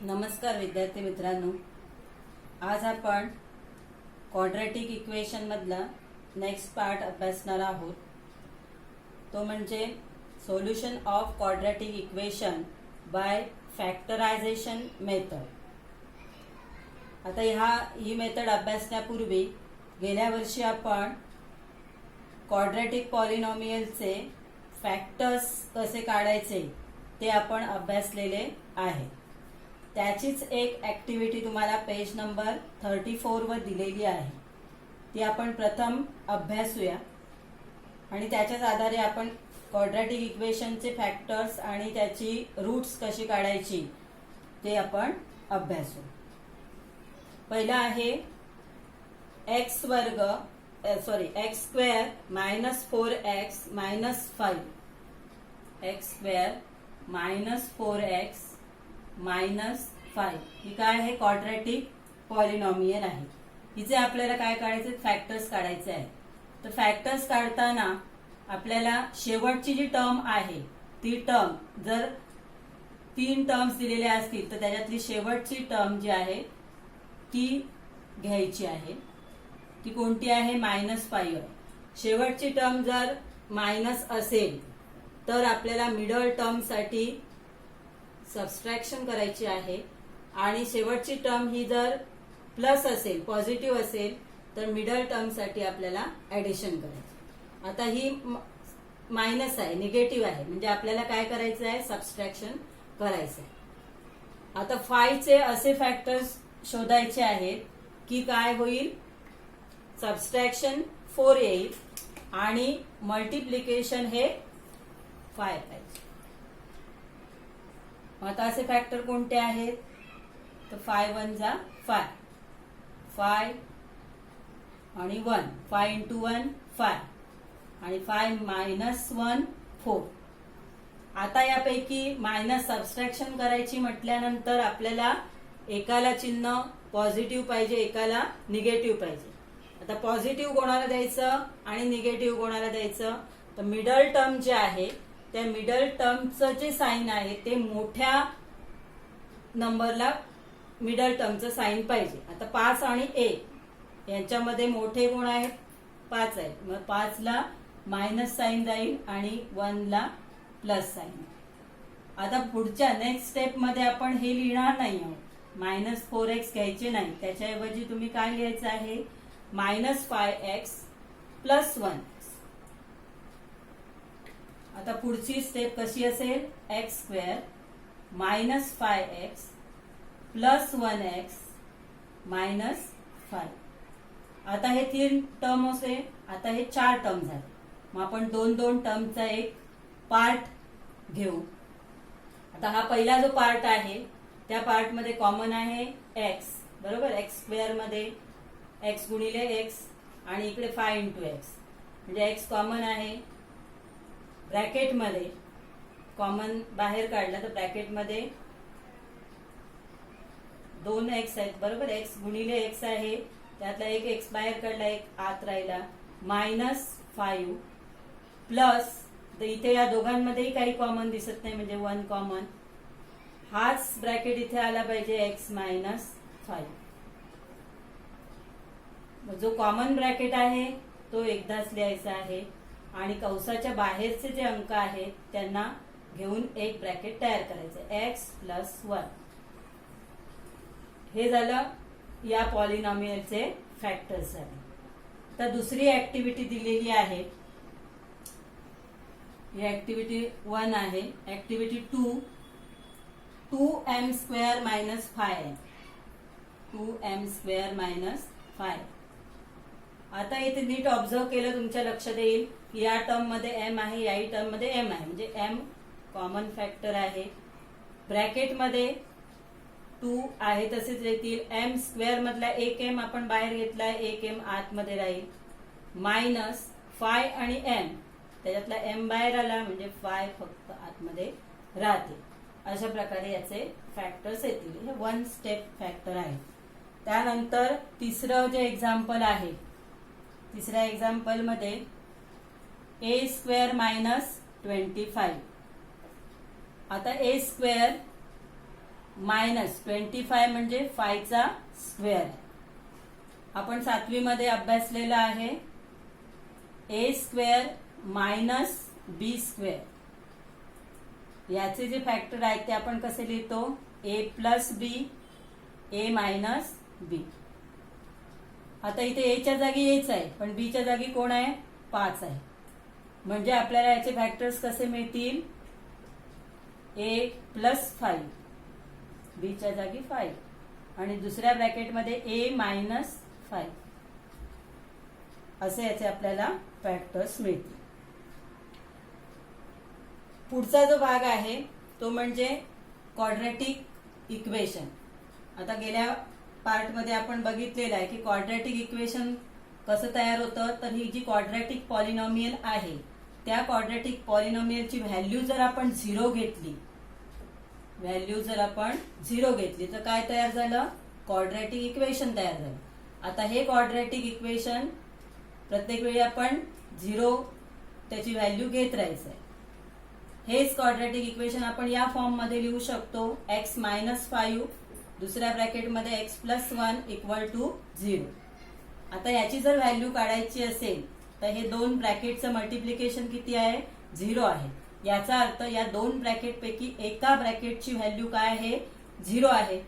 नमस्कार विद्यार्थी मित्रांनो, आज आपण क्वाड्रॅटिक इक्वेशन मधला नेक्स्ट पार्ट अभ्यासणार आहोत. तो म्हणजे solution of quadratic equation by factorisation method. आता ही मेथड अभ्यासण्यापूर्वी गेल्या वर्षी आपण क्वाड्रॅटिक पॉलिनॉमियलचे फॅक्टर्स कसे काढायचे ते आपण अभ्यासलेले आहे. त्याचीच एक ऍक्टिव्हिटी तुम्हाला पेज नंबर 34 वर दिलेली आहे. ती आपण प्रथम अभ्यासूया आणि त्याच्याच आधारे आपण क्वाड्रॅटिक इक्वेशनचे फॅक्टर्स आणि त्याची रूट्स कशी काढायची ते आपण अभ्यासू. पहिला आहे x square minus 4x minus 5. X square minus 4x minus 5 ही काय आहे? क्वाड्रॅटिक पॉलिनॉमियल आहे. हिचे आपल्याला काय काढायचे? फॅक्टर्स काढायचे आहे. तर फॅक्टर्स काढताना आपल्याला शेवटची जी टर्म आहे ती टर्म जर 3 टर्म्स दिलेल्या असतील तर त्याच्यातली शेवटची टर्म जी आहे ती घ्यायची आहे. ती कोणती आहे? -5. शेवटची टर्म जर मायनस असेल तर आपल्याला मिडल टर्म साठी सबस्ट्रॅक्शन करायची आहे आणि शेवटची टर्म ही जर प्लस असेल, पॉझिटिव्ह असेल तर मिडल टर्म साठी आपल्याला ऍडिशन करायची. आता ही मायनस आहे, निगेटिव्ह आहे, म्हणजे आपल्याला काय करायचं आहे? सबस्ट्रॅक्शन करायचं आहे. आता 5 चे असे फॅक्टर्स शोधायचे आहेत की काय होईल? सबस्ट्रॅक्शन 4 येईल आणि मल्टिप्लिकेशन हे 5 पाहिजे. आता असे फॅक्टर कोणते आहेत? तर 5 1 जा 5, 5 आणि 1, 5 इंटू 1 5 आणि 5 मायनस 1 4. आता यापैकी मायनस सबस्ट्रॅक्शन करायची म्हटल्यानंतर आपल्याला एकाला चिन्ह पॉझिटिव्ह पाहिजे, एकाला निगेटिव्ह पाहिजे. आता पॉझिटिव्ह कोणाला द्यायचं आणि निगेटिव्ह कोणाला द्यायचं? तर मिडल टर्म जे आहे त्या मिडल टर्मचं जे साइन आहे ते मोठ्या नंबरला मिडल टर्मचं साइन पाहिजे. आता 5 आणि 1 यांच्यामध्ये मोठे कोण आहेत? 5 आहेत. मग 5 ला मायनस साइन जाईल आणि 1 ला प्लस साइन. आता पुढच्या नेक्स्ट स्टेप मध्ये आपण हे लिहिणार नाही आहोत. -4x घ्यायचे नाही, त्याच्याऐवजी तुम्ही काय लिहायचं आहे? -5x plus 1. आता पुढची स्टेप कशी असेल? X square minus 5x plus 1x minus 5. आता हे 3 टर्म असे, आता हे 4 टर्म झाले. मग आपण 2 टर्मचा एक पार्ट घेऊ. आता हा पहिला जो पार्ट आहे त्या पार्ट मध्ये कॉमन आहे x, बरोबर. एक्स स्क्वेअर मध्ये x गुणिले x आणि इकडे 5 इंटू x म्हणजे x कॉमन आहे. ब्रॅकेट मध्ये कॉमन बाहेर काढला तर ब्रॅकेट मध्ये 2x आहेत, बरोबर. x गुणिले x आहे, त्यातला एक x बाहेर काढला, एक आत राहिला. -5 प्लस, तर इथे या दोघांमध्येही काही कॉमन दिसत नाही म्हणजे 1 कॉमन. हाच ब्रॅकेट इथे आला पाहिजे x मायनस 5. जो कॉमन ब्रॅकेट आहे तो एकदाच लिहायचा आहे आणि कंसाच्या बाहेरचे जे अंक आहेत त्यांना घेऊन एक ब्रॅकेट तयार करायचं, x प्लस 1. हे झालं या पॉलिनॉमियलचे फॅक्टर्स झाले. तर दुसरी ऍक्टिव्हिटी दिलेली आहे. ही ऍक्टिव्हिटी 1 आहे. Activity 2 2m square minus 5. 2m square minus 5. आता इथे नीट ऑब्झर्व केलं तुमच्या लक्षात येईल की या टर्म मध्ये m आहे, याही टर्म मध्ये m आहे, म्हणजे m कॉमन फॅक्टर आहे. ब्रॅकेट मध्ये 2 आहे तसेच राहतील. m स्क्वेअर मधला एक m आपण बाहेर घेतलाय, एक m आतमध्ये राहील. मायनस 5 आणि m, त्याच्यातला m बाहेर आला म्हणजे 5 फक्त आतमध्ये राहते. अशा प्रकारे याचे फॅक्टर्स येतील. हे 1 स्टेप फॅक्टर आहे. त्यानंतर तिसरं जे एक्झाम्पल आहे, तिसऱ्या एक्झाम्पल मध्ये a स्क्वेअर मायनस 25. आता a स्क्वेअर मायनस 25 म्हणजे 5 चा स्क्वेअर. आपण 7वी मध्ये अभ्यासलेला आहे ए स्क्वेअर मायनस बी स्क्वेअर. याचे जे फॅक्टर आहेत ते आपण कसे लिहितो, ए प्लस बी, ए मायनस बी. आता इथे ए च्या जागी एच आहे, पण बी च्या जागी कोण आहे, 5 आहे. म्हणजे आपल्याला याचे फॅक्टर्स कसे मिळतील, ए प्लस 5, बी च्या जागी 5 आणि दुसऱ्या ब्रॅकेटमध्ये ए मायनस 5 असे याचे आपल्याला फॅक्टर्स मिळतील. पुढचा जो भाग आहे तो म्हणजे क्वाड्रॅटिक इक्वेशन. आता गेल्या पार्टमध्ये आपण बघितलेलं आहे की क्वाड्रॅटिक इक्वेशन कसं तयार होतं. तर ही जी क्वाड्रॅटिक पॉलिनॉमियल आहे त्या क्वाड्रॅटिक पॉलिनॉमियलची व्हॅल्यू जर आपण 0 घेतली, तर काय तयार झालं, क्वाड्रॅटिक इक्वेशन तयार झालं. आता हे क्वाड्रॅटिक इक्वेशन प्रत्येक वेळी आपण 0 त्याची व्हॅल्यू घेत राहायचं आहे. हेच क्वाड्रॅटिक इक्वेशन आपण या फॉर्म मध्ये लिहू शकतो, x मायनस 5 दुसऱ्या ब्रॅकेटमध्ये x प्लस 1 इक्वल टू 0. आता याची जर व्हॅल्यू काढायची असेल तर हे दोन ब्रॅकेटचं मल्टिप्लिकेशन किती आहे, 0 आहे. याचा अर्थ या दोन ब्रॅकेट पैकी एका ब्रॅकेटची व्हॅल्यू काय आहे, 0 आहे.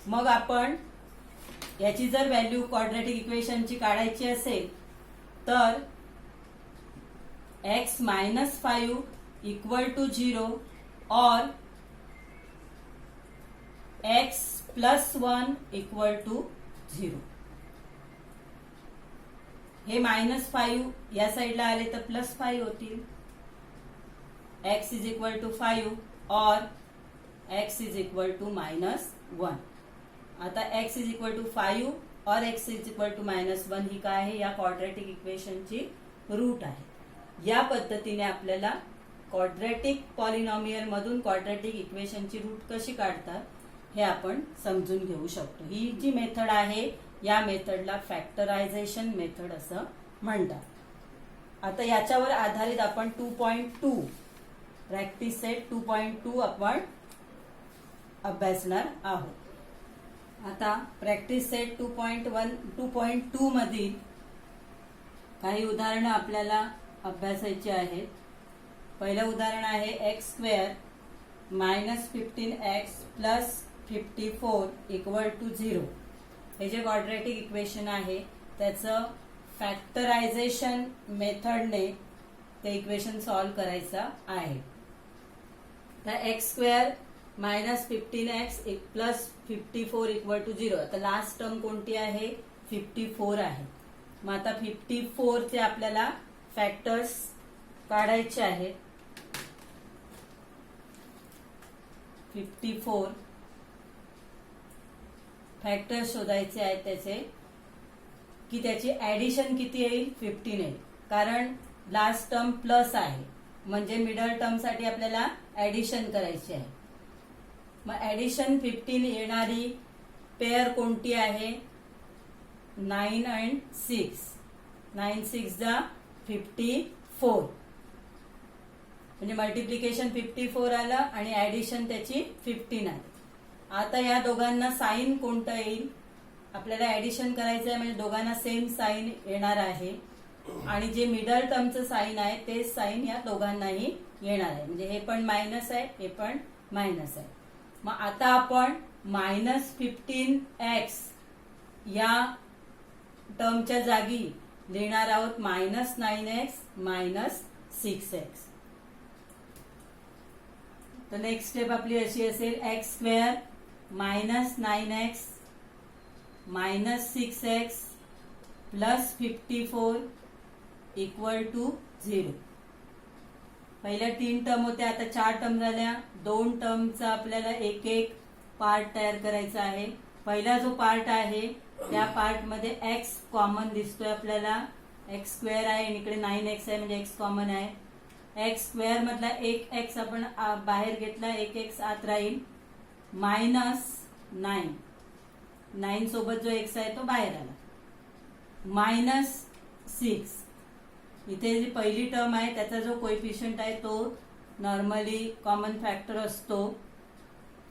मग आपण याची जर व्हॅल्यू क्वाड्रॅटिक इक्वेशनची काढायची असेल तर x मायनस 5 इक्वल टू 0 और x प्लस 1 इक्वल टू 0. हे मायनस 5 या साईडला आले तर प्लस 5 होतील. x इज इक्वल टू 5 और x is equal to minus 1. आता x इज इक्वल टू 5 और x is equal to minus 1 ही काय आहे, या क्वाड्रॅटिक इक्वेशनची रूट आहे. या पद्धतीने आपल्याला क्वाड्रॅटिक पॉलिनॉमियल मधून क्वाड्रॅटिक इक्वेशनची रूट कशी काढतात हे आपण समजून घेऊ शकतो. ही जी मेथड आहे या मेथडला फॅक्टरायझेशन मेथड असं म्हणतात. आता याच्यावर आधारित आपण 2.2 प्रॅक्टिस सेट 2.2 आपण अभ्यासणार आहोत. आता प्रॅक्टिस सेट 2.2 मधील काही उदाहरणं आपल्याला अभ्यासायची आहेत. पहिलं उदाहरण आहे x square minus 15x plus 54 equal to 0. हे जे क्वाड्रॅटिक इक्वेशन आहे त्याचं फॅक्टरायझेशन मेथडने ते इक्वेशन सॉल्व्ह करायचं आहे. तर x square minus 15x plus 54 equal to 0. आता लास्ट टर्म कोणती आहे, 54 आहे. मग आता 54 चे आपल्याला फॅक्टर्स काढायचे आहेत. 54 फॅक्टर शोधायचे आहेत त्याचे, की त्याची ऍडिशन किती येईल, 15 येईल. कारण लास्ट टर्म प्लस आहे म्हणजे मिडल टर्म साठी आपल्याला ऍडिशन करायची आहे. मग ऍडिशन 15 येणारी पेअर कोणती आहे, 9 and 6. 9 6 जा 54 म्हणजे मल्टिप्लिकेशन 54 आलं आणि ऍडिशन त्याची 15 आली. आता या दोघांना साइन कोणतं येईल, आपल्याला ऍडिशन करायचं आहे म्हणजे दोघांना सेम साइन येणार आहे आणि जे मिडल टर्मचं साइन आहे ते साइन या दोघांनाही येणार आहे. म्हणजे हे पण मायनस आहे, हे पण मायनस आहे. मग आता आपण मायनस 15x या टर्मच्या जागी लिहिणार आहोत मायनस 9x मायनस 6x. तर नेक्स्ट स्टेप आपली अशी असेल, x square minus 9x minus 6x plus 54 equal to 0. पहिल्या 3 टर्म होत्या, आता 4 टर्म झाल्या. 2 टर्मचा आपल्याला एक एक पार्ट तयार करायचा आहे. पहिला जो पार्ट आहे त्या पार्ट मध्ये x कॉमन दिसतोय आपल्याला, एक्स स्क्वेअर आहे आणि इकडे 9x आहे म्हणजे x कॉमन आहे. एक्स स्क्वेअर मधला एक x आपण बाहेर घेतला, एक x आत राहील. मायनस 9 सोबत जो x आहे तो बाहेर आला. मायनस 6 इथे जी पहिली टर्म आहे त्याचा जो कोएफिशियंट आहे तो नॉर्मली कॉमन फॅक्टर असतो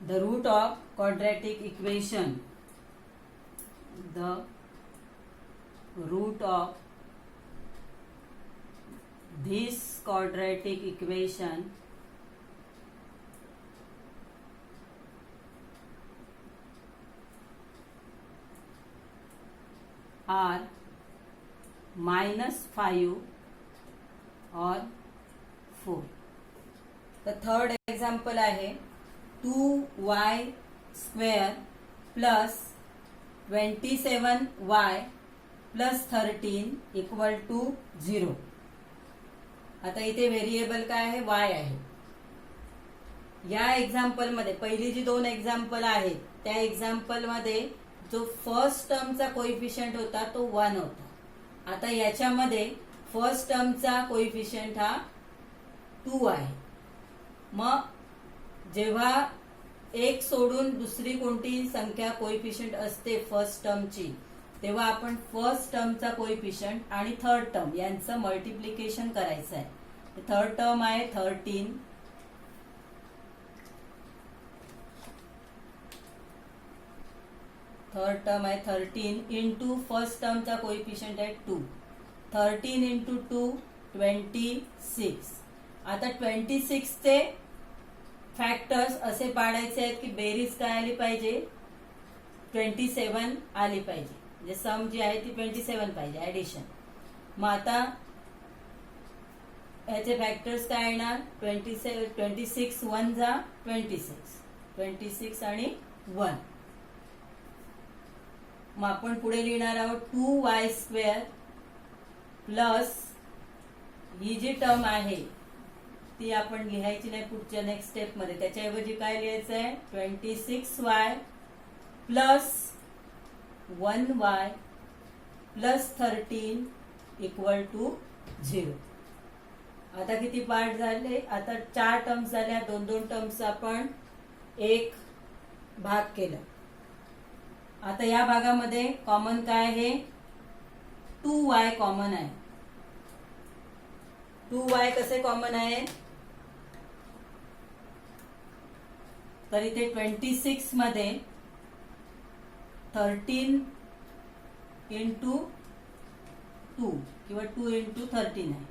the root of quadratic equation, the root of this quadratic equation are -5 or 4. The third example आहे 2y square plus 27y plus 13 equal to 0. आता इथे व्हेरिएबल काय आहे? y आहे. या एक्झाम्पल मध्ये पहिली जी दोन एक्झाम्पल आहेत त्या एक्झाम्पल मध्ये जो फर्स्ट टर्मचा कोइफिशियंट होता तो 1 होता. आता याच्यामध्ये फर्स्ट टर्मचा कोइफिशियंट हा 2 आहे. मग जेव्हा एक सोडून दुसरी कोणती संख्या कोइफिशियंट असते फर्स्ट टर्मची, तेव्हा आपण फर्स्ट टर्मचा कोइफिशियंट आणि थर्ड टर्म यांचं मल्टिप्लिकेशन करायचं आहे. थर्ड टर्म आहे 13, थर्ड टर्म आहे 13 इंटू फर्स्ट टर्मचा कोइफिशियंट आहे 2. 13 इंटू 2 26. आता 26 चे फॅक्टर्स असे पाडायचे आहेत की बेरीज काय आली पाहिजे? 27 आली पाहिजे. म्हणजे सम जी आहे ती 27 पाहिजे ऍडिशन. मग आता याचे फॅक्टर्स काय येणार? 26 1 जा 26 आणि 1. मग आपण पुढे लिहिणार आहोत 2y स्क्वेअर प्लस ही जी टर्म आहे ती आपण लिहायची नाही पुढच्या नेक्स्ट स्टेप मध्ये. त्याच्याऐवजी काय लिहायचं आहे? 26y plus 1y plus 13 equal to 0. आता किती पार्ट झाले? आता 4 टर्म्स झाल्या. 2 टर्म्स आपण एक भाग केला. आता या भागामध्ये कॉमन काय आहे? 2y कॉमन आहे. 2y कसे कॉमन आहे? तर इथे 26 मध्ये 13 इंटू 2 किंवा 2 इंटू 13 आहे.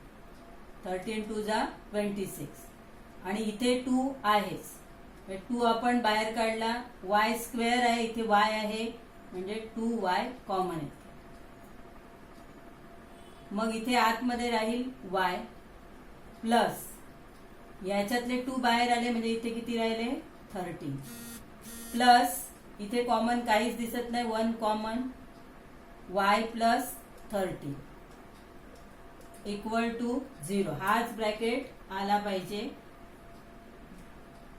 13 2 जा 26 आणि इथे 2 आहेच. 2 आपण बाहेर काढला. y स्क्वेअर आहे, इथे y आहे म्हणजे 2y कॉमन आहे. मग इथे आतमध्ये राहील y प्लस याच्यातले 2 बाहेर आले म्हणजे इथे किती राहिले? 13 प्लस इथे कॉमन काहीच दिसत नाही. 1 common y plus 13 equal to 0. हाच ब्रॅकेट आला पाहिजे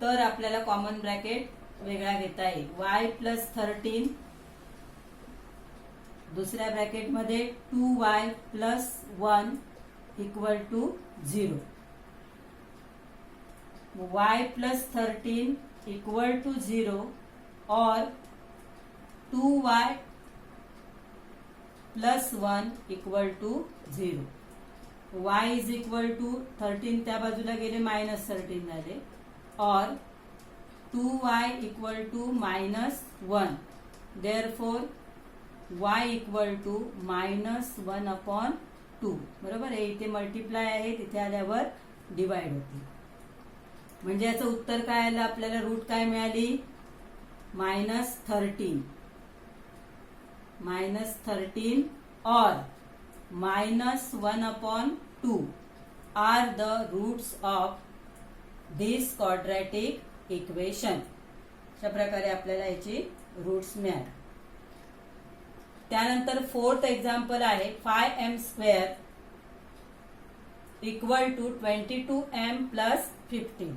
तर आपल्याला कॉमन ब्रॅकेट वेगळा घेता येईल. y प्लस 13 दुसऱ्या ब्रॅकेट मध्ये 2y plus 1 equal to 0. y plus 13 equal to 0 और 2y plus 1 equal to 0. y is equal to 13 त्या बाजूला गेले -13 झाले और 2y equal to -1. Therefore y equal to -1/2. बरोबर आहे. इथे मल्टिप्लाय आहे, तिथे आल्यावर डिवाइड होते. म्हणजे याचं उत्तर काय आलं आपल्याला? रूट काय मिळाली? -13 और -1/2 are the roots of this quadratic equation. अशा प्रकारे आपल्याला याची रूट्स मिळाली. त्यानंतर फोर्थ एक्झाम्पल आहे 5m square equal to 22m plus 15.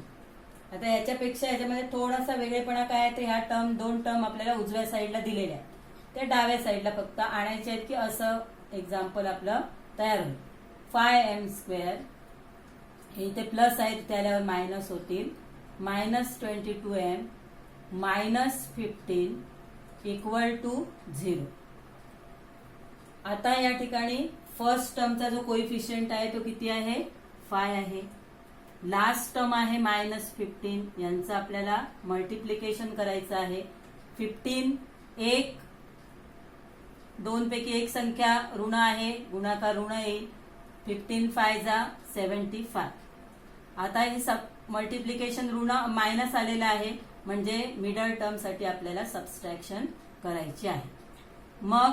आता याच्यापेक्षा याच्यामध्ये थोडासा वेगळेपणा काय आहे? तर ह्या टर्म 2 टर्म आपल्याला उजव्या साईडला दिलेल्या आहेत, त्या डाव्या साईडला फक्त आणायचे आहेत की असं एक्झाम्पल आपलं तयार होईल. 5m स्क्वेअर हे इथे प्लस आहे, तिथे आल्यावर मायनस होतील. -22m -15 equal to 0. आता या ठिकाणी फर्स्ट टर्मचा जो कोइफिशियंट आहे तो किती आहे? 5 आहे. लास्ट टर्म आहे -15, यांचं आपल्याला मल्टिप्लिकेशन करायचं आहे. 15 एक 2 पैकी एक संख्या ऋण आहे, गुणाकार ऋण येईल. 15 5 जा 75. आता हे मल्टिप्लिकेशन ऋण मायनस आलेलं आहे, म्हणजे मिडल टर्म साठी आपल्याला सबस्ट्रॅक्शन करायची आहे. मग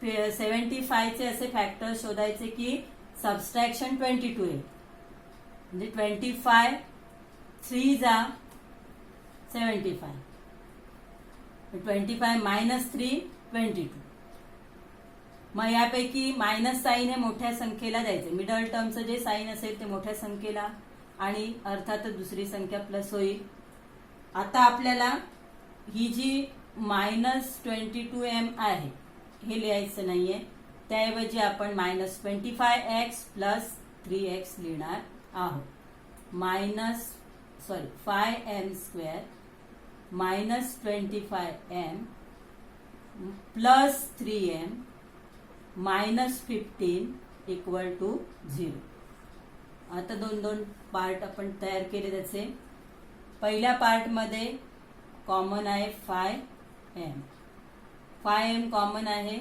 75 चे असे फॅक्टर शोधायचे की सबस्ट्रॅक्शन 22 आहे. म्हणजे 25 3 जा 75. 25 -3 22. मग यापैकी मायनस साईन हे मोठ्या संख्येला द्यायचे. मिडल टर्मचं जे साईन असेल ते मोठ्या संख्येला आणि अर्थातच दुसरी संख्या प्लस होईल. आता आपल्याला ही जी -22m आहे हे लिहायचं नाहीये, त्याऐवजी आपण -25x + 3x लिहिणार आहोत. 5m² -25m + 3m -15 = 0. आता दोन पार्ट आपण तयार केले त्याचे. पहिल्या पार्ट मध्ये कॉमन आहे 5m कॉमन आहे.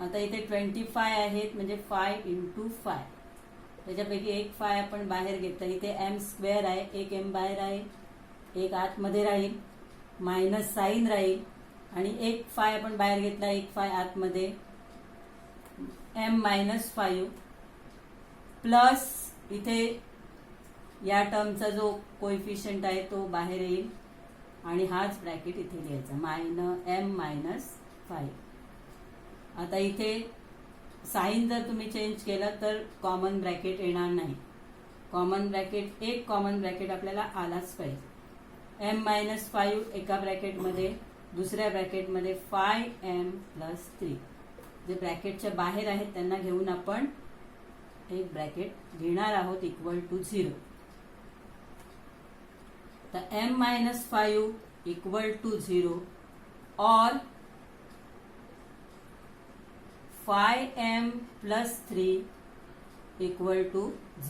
आता इथे 25 आहेत, म्हणजे 5 × 5. त्याच्यापैकी एक 5 आपण बाहेर घेतला. इथे m² आहे, एक m बाहेर आहे, एक आतमध्ये राहील, मायनस साईन राहील, आणि एक 5 आपण बाहेर घेतला, एक 5 आतमध्ये, m -5 प्लस इथे या टर्मचा जो कोएफिशियंट आहे तो बाहेर येईल आणि हाच ब्रॅकेट इथे लिहायचा m -5. आता इथे साइन जर तुम्ही चेंज केलं तर कॉमन ब्रॅकेट येणार नाही. कॉमन ब्रॅकेट एक कॉमन ब्रॅकेट आपल्याला आलाच पाहिजे. m -5 एका ब्रॅकेटमध्ये, दुसऱ्या ब्रॅकेटमध्ये 5m + 3. जे ब्रॅकेटच्या बाहेर आहेत त्यांना घेऊन आपण एक ब्रॅकेट घेणार आहोत = 0. तर m -5 = 0 और 5m + 3 =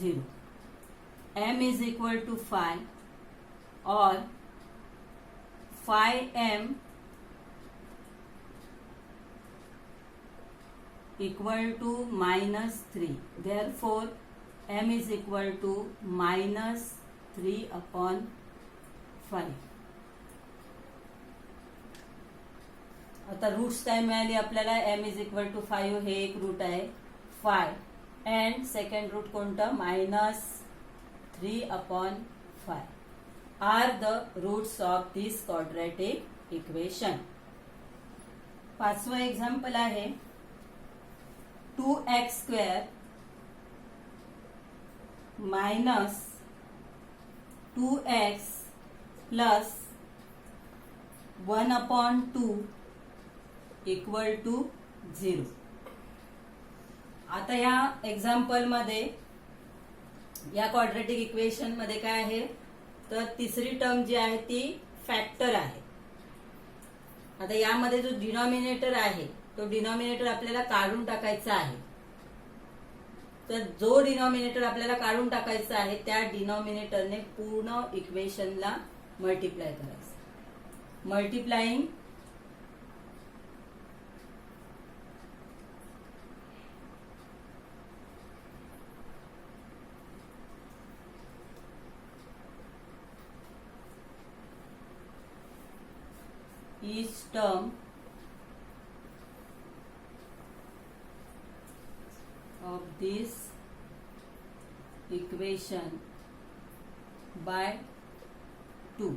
0. m = 5 और 5m = -3. Therefore, m = -3/5. आता रूट्स काय मिळाली आपल्याला? m = 5 हे एक रूट आहे, 5, अँड सेकंड रूट कोणतं? -3/5 are the roots of this quadratic equation. पाचवं एक्झाम्पल आहे 2x² - 2x + 1/2 = 0. आता या एक्झाम्पल मध्ये, या क्वाड्रॅटिक इक्वेशन मध्ये काय आहे तर तिसरी टर्म जी आहे ती फॅक्टर आहे. आता यामध्ये जो डिनॉमिनेटर आहे तो डिनॉमिनेटर आपल्याला काढून टाकायचा आहे. तर जो डिनॉमिनेटर आपल्याला काढून टाकायचा आहे त्या डिनॉमिनेटरने पूर्ण इक्वेशनला मल्टिप्लाय करायचं. Multiplying each term of this equation by 2.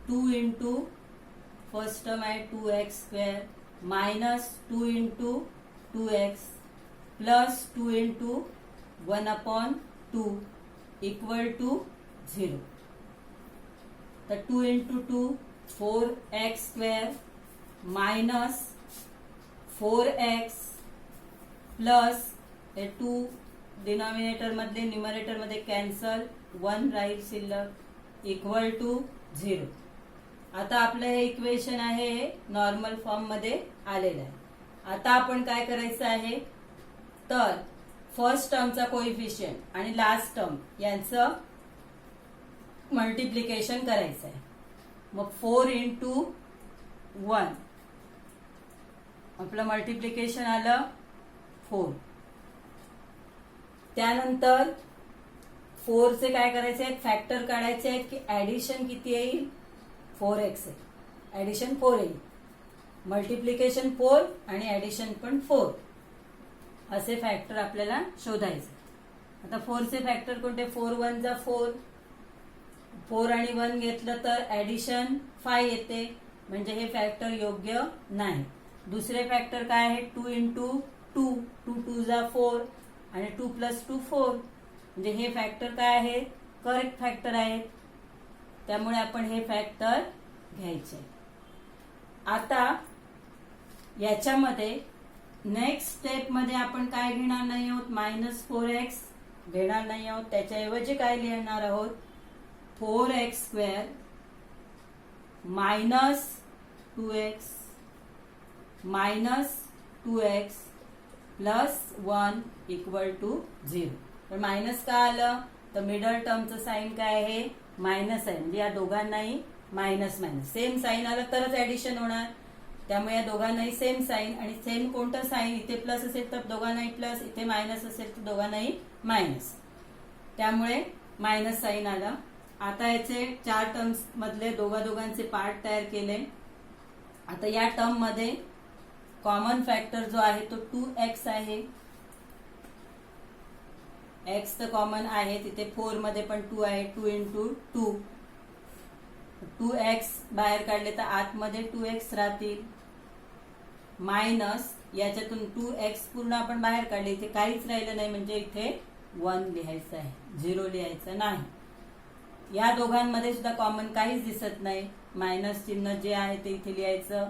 Two into first term है 2x² minus 2 into 2x plus 2 into 1/2 equal to 0. तर 2 into 2 4x² minus 4x plus 2 denominator मधले न्यूमरेटर मध्ये कॅन्सल 1 राहील शिल्लक इक्वल टू 0. आता आपलं हे इक्वेशन आहे हे नॉर्मल फॉर्म मध्ये आलेलं आहे. आता आपण काय करायचं आहे, तर फर्स्ट टर्मचा कोइफिशियंट आणि लास्ट टर्म यांचं मल्टिप्लिकेशन करायचं आहे. मग 4 इंटू 1 आपलं मल्टिप्लिकेशन आलं 4. त्यानंतर 4 चे काय करायचे आहेत, फॅक्टर काढायचे आहेत की ऍडिशन किती येईल, 4x आहे, ऍडिशन 4 येईल, मल्टिप्लिकेशन 4 आणि ऍडिशन पण 4 असे फॅक्टर आपल्याला शोधायचे. आता 4 चे फॅक्टर कोणते, 4 1 जा 4, 4 आणि 1 घेतलं तर ऍडिशन 5 येते, म्हणजे हे फॅक्टर योग्य नाही. दुसरे फॅक्टर काय आहे, 2 इंटू 2, 2 2 जा 4 आणि 2 प्लस 2 4, म्हणजे हे फॅक्टर काय आहे, करेक्ट फॅक्टर आहेत, त्यामुळे आपण हे फॅक्टर घ्यायचे. आता याच्यामध्ये नेक्स्ट स्टेप मध्ये आपण काय घेणार नाही आहोत, -4x घेणार नाही आहोत. त्याच्याऐवजी काय लिहिणार आहोत, 4x² -2x -2x plus 1 equal to 0. तर मायनस का आलं, तर मिडल टर्मचं साईन काय आहे, मायनस आहे, म्हणजे या दोघांनाही मायनस मायनस सेम साईन आलं तरच ऍडिशन होणार, त्यामुळे या दोघांनाही सेम साईन, आणि सेम कोणतं साईन, इथे प्लस असेल तर दोघांनाही प्लस, इथे मायनस असेल तर दोघांनाही मायनस, त्यामुळे मायनस साईन आलं. आता याचे 4 टर्म्स मधले दोघांचे पार्ट तयार केले. आता या टर्म मध्ये कॉमन फॅक्टर जो आहे तो 2x आहे, x तर कॉमन आहे, तिथे 4 मध्ये पण 2 आहे, 2 इंटू 2, 2x बाहेर काढले तर आतमध्ये 2x राहतील, मायनस याच्यातून 2x पूर्ण आपण बाहेर काढले, इथे काहीच राहिलं नाही, म्हणजे इथे 1 लिहायचं आहे, 0 लिहायचं नाही. या दोघांमध्ये सुद्धा कॉमन काहीच दिसत नाही, मायनस चिन्ह जे आहे ते इथे लिहायचं,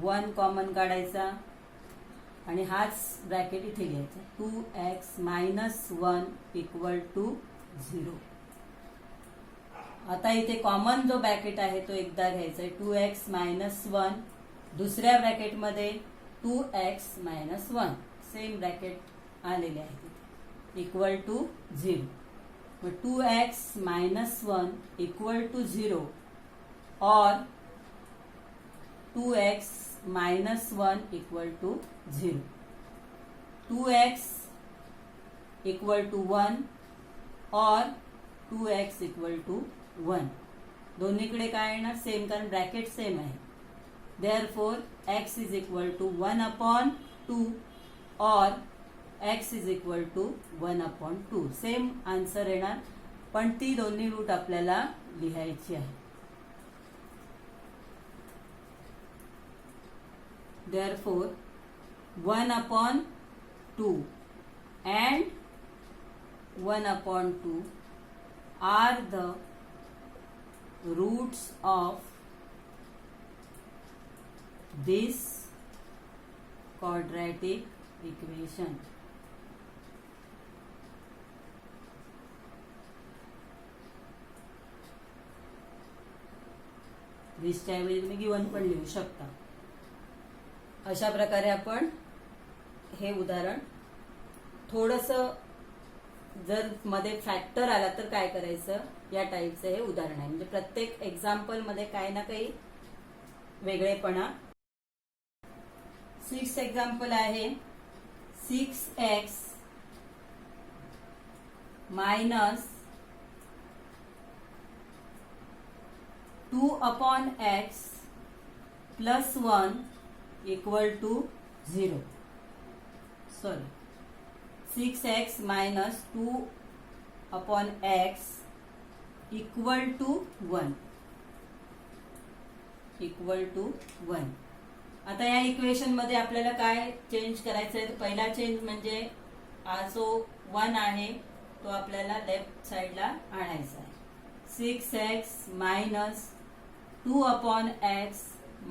1 कॉमन काढायचा आणि हाच ब्रॅकेट इथे लिहायचा, 2x - 1 इक्वल टू 0. आता इथे कॉमन जो ब्रॅकेट आहे तो एकदा घ्यायचा आहे, 2x - 1, दुसऱ्या ब्रॅकेटमध्ये 2x - 1 सेम ब्रॅकेट आलेले आहे इक्वल टू 0. मग 2x - 1 इक्वल टू 0 और 2x - 1 equal to 0. 2x equal to 1 और 2x इक्वल टू 1, दोन्हीकडे काय येणार, सेम, कारण ब्रॅकेट सेम आहे. Therefore x is equal to 1/2 और x is equal to 1/2, same answer येणार, पण ती दोन्ही रूट आपल्याला लिहायची आहे. Therefore 1/2 and 1/2 are the roots of this quadratic equation. दिसच्या ऐवजी तुम्ही गिवन पण लिहू शकता. अशा प्रकारे आपण हे उदाहरण, थोडंसं जर मध्ये फॅक्टर आला तर काय करायचं, या टाईपचं हे उदाहरण आहे. म्हणजे प्रत्येक एक्झाम्पल मध्ये काही ना काही वेगळेपणा. 6 एक्झाम्पल आहे, 6x - 2/x plus 1 equal to 0. Sorry, 6x minus 2/x equal to 1. Equal to 1. आता या इक्वेशन मध्ये आपल्याला काय चेंज करायचं आहे, पहिला चेंज म्हणजे हा जो 1 आहे तो आपल्याला लेफ्ट साइडला आणायचा आहे. 6x minus 2/x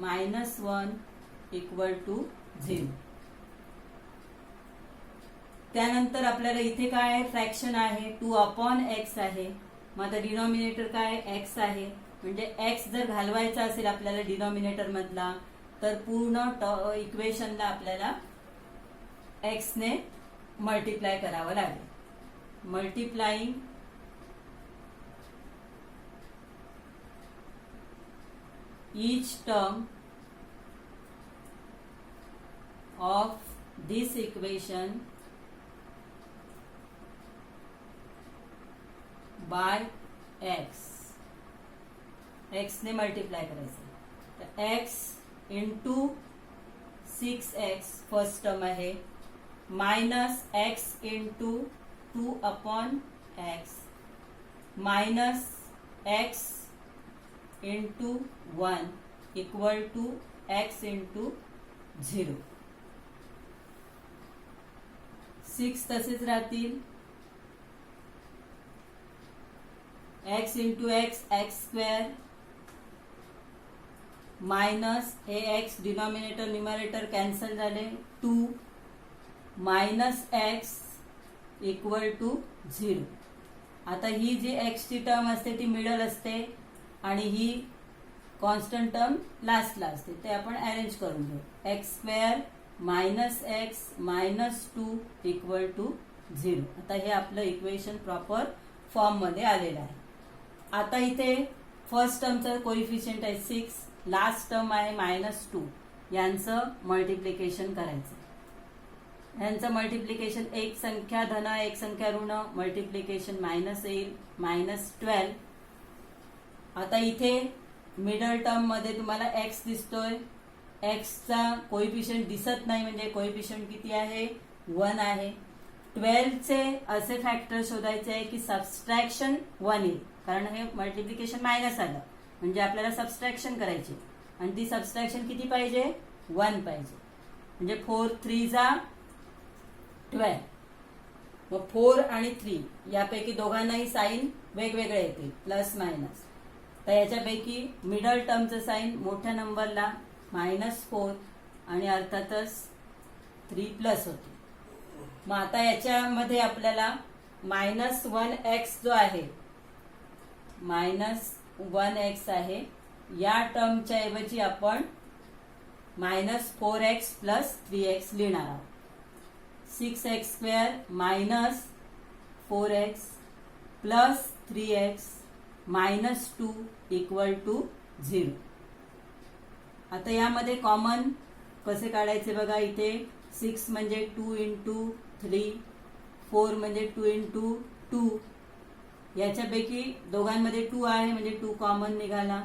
minus 1 equal to 0. त्यानंतर आपल्याला इथे काय आहे, फ्रॅक्शन आहे, 2/x आहे, मग आता डिनॉमिनेटर काय x आहे, म्हणजे एक्स जर घालवायचा असेल आपल्याला डिनॉमिनेटर मधला तर पूर्ण इक्वेशनला आपल्याला एक्स ने मल्टिप्लाय करावं लागेल. Multiplying each term of this equation by x. x ने मल्टिप्लाय करायचं. तर x into 6x first term आहे, minus x into 2 upon x minus x into 1 equal to x into 0. 6 तसेच राहतील. x into x x square minus हे x denominator numerator cancel झाले 2 minus x equal to 0. आता ही जी x ची term असते ती middle असते आणि ही कॉन्स्टंट टर्म लास्टला असते, ते आपण अरेंज करून घेऊ. X square minus x minus 2 equal to 0. आता हे आपलं इक्वेशन प्रॉपर फॉर्म मध्ये आलेलं आहे. आता इथे फर्स्ट टर्मचं कोइफिशियंट आहे 6, लास्ट टर्म आहे -2. यांचं मल्टिप्लिकेशन करायचं. यांचं मल्टिप्लिकेशन एक संख्या धन एक संख्या ऋण, मल्टिप्लिकेशन मायनस येईल -12. आता इथे मिडल टर्म मध्ये तुम्हाला एक्स दिसतोय, एक्सचा कोइफिशियंट दिसत नाही म्हणजे कोइफिशियंट किती आहे 1 आहे. 12 चे असे फॅक्टर शोधायचे आहे की सबस्ट्रॅक्शन 1 येईल, कारण हे मल्टिप्लिकेशन मायनस आलं म्हणजे आपल्याला सबस्ट्रॅक्शन करायची आणि ती सबस्ट्रॅक्शन किती पाहिजे 1 पाहिजे. म्हणजे 4 3 जा 12. मग 4 आणि 3 यापैकी दोघांनाही साईन वेगवेगळे येतील प्लस मायनस. तर याच्यापैकी मिडल टर्मचं साईन मोठ्या नंबरला -4 आणि अर्थातच 3 प्लस होते. मग आता याच्यामध्ये आपल्याला -1x जो आहे -1x आहे, या टर्मच्या ऐवजी आपण -4x प्लस 3x लिहिणार आहोत. 6x square minus 4x plus 3x minus 2 equal to 0. आता यामध्ये कॉमन कसे काढायचे बघा. इथे 6 म्हणजे 2 इंटू 3, 4 म्हणजे 2 इंटू 2. याच्यापैकी दोघांमध्ये 2 आहे म्हणजे 2 कॉमन निघाला.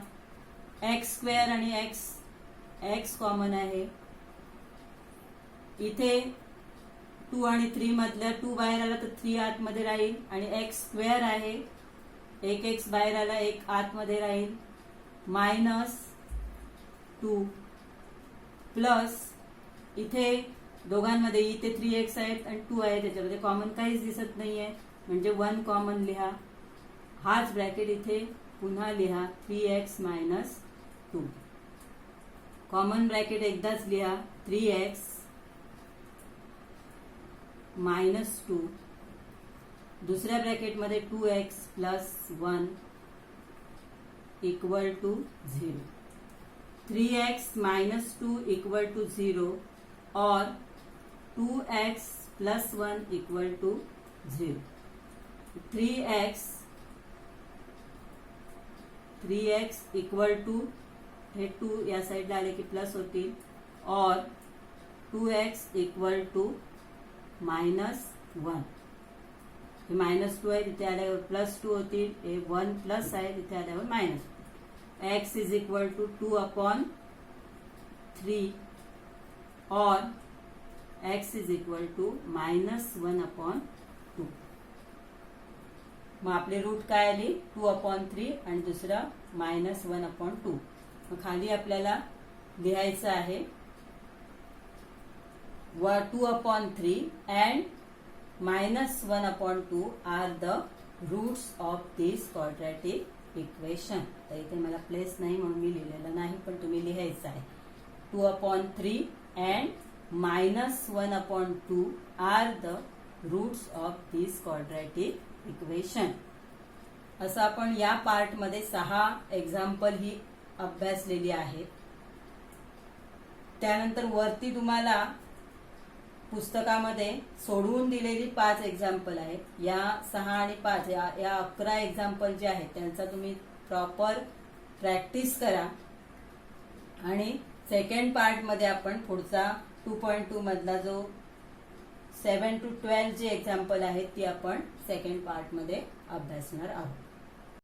एक्स स्क्वेअर आणि एक्स कॉमन आहे. इथे 2 आणि 3 मधल्या 2 बाहेर आला तर 3 आतमध्ये राहील आणि एक्स स्क्वेअर आहे, एक एक्स बाहेर आला, एक आतमध्ये राहील, -2 प्लस इथे दोघांमध्ये इथे 3x आहेत आणि 2 आहे, त्याच्यामध्ये कॉमन काहीच दिसत नाहीये म्हणजे 1 कॉमन लिहा. हाच ब्रॅकेट इथे पुन्हा लिहा 3x मायनस 2. कॉमन ब्रॅकेट एकदाच लिहा 3x मायनस 2. दुसऱ्या ब्रॅकेटमध्ये 2x plus 1 equal to 0. 3x minus 2 equal to 0 और 2x plus 1 equal to 0. 3x equal to हे 2 या साइडला आले की प्लस होतील और 2x इक्वल टू -1. हे -2 आहे, तिथे आल्यावर +2 होतील. हे 1 प्लस आहे, तिथे आल्यावर minus. x is equal to 2 upon 3 और x is equal to -1 upon 2. मग आपले रूट काय आली 2 अपॉन 3 आणि दुसरा -1 अपॉन 2. मग खाली आपल्याला लिहायचं आहे 2 upon 3 and -1 upon 2 are the roots of this quadratic equation. तर इथे मला प्लेस नाही म्हणून मी लिहिलेलं नाही, पण तुम्ही लिहायचं आहे 2 upon 3 and -1 upon 2 are the roots of this quadratic equation. असं आपण या पार्टमध्ये 6 एक्झाम्पल ही अभ्यासलेली आहेत. त्यानंतर वरती तुम्हाला पुस्तकामध्ये सोडवून दिलेली 5 एक्झाम्पल आहेत. या 6 आणि 5 या 11 एक्झाम्पल जे आहेत त्यांचा तुम्ही प्रॉपर प्रॅक्टिस करा आणि सेकंड पार्ट मध्ये आपण पुढचा 2.2 मधला जो 7 to 12 जे एक्झाम्पल आहेत ती आपण सेकंड पार्ट मध्ये अभ्यासणार आहोत.